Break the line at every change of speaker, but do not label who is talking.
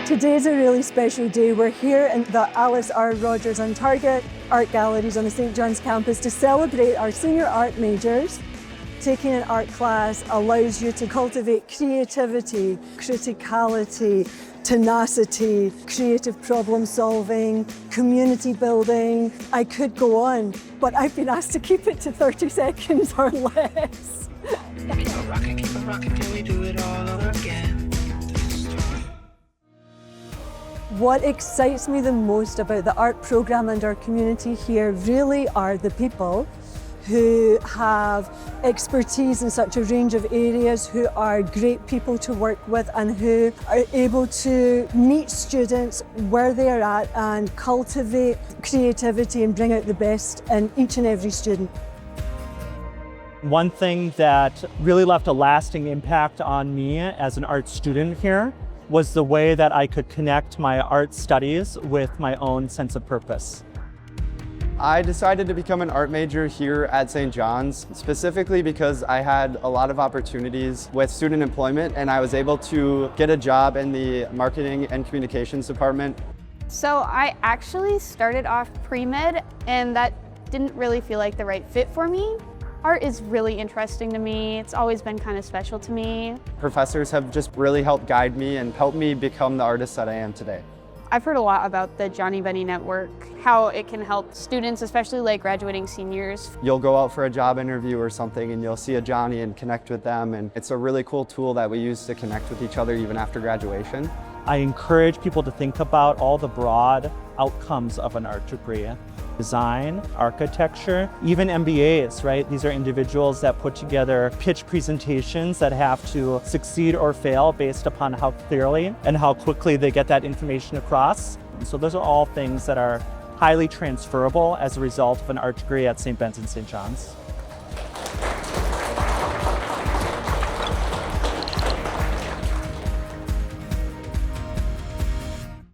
Today's a really special day. We're here in the Alice R. Rogers and Target Art Galleries on the St. John's campus to celebrate our senior art majors. Taking an art class allows you to cultivate creativity, criticality, tenacity, creative problem solving, community building. I could go on, but I've been asked to keep it to 30 seconds or less.
Keep it rockin' till we do it all over again.
What excites me the most about the art program and our community here really are the people who have expertise in such a range of areas, who are great people to work with and who are able to meet students where they are at and cultivate creativity and bring out the best in each and every student.
One thing that really left a lasting impact on me as an art student here was the way that I could connect my art studies with my own sense of purpose.
I decided to become an art major here at St. John's, specifically because I had a lot of opportunities with student employment and I was able to get a job in the marketing and communications department.
So I actually started off pre-med and that didn't really feel like the right fit for me. Art is really interesting to me. It's always been kind of special to me.
Professors have just really helped guide me and helped me become the artist that I am today.
I've heard a lot about the Johnny Benny Network, how it can help students, especially like graduating seniors.
You'll go out for a job interview or something and you'll see a Johnny and connect with them, and it's a really cool tool that we use to connect with each other even after graduation.
I encourage people to think about all the broad outcomes of an art degree. Design, architecture, even MBAs, right? These are individuals that put together pitch presentations that have to succeed or fail based upon how clearly and how quickly they get that information across. And so those are all things that are highly transferable as a result of an art degree at St. Ben's and St. John's.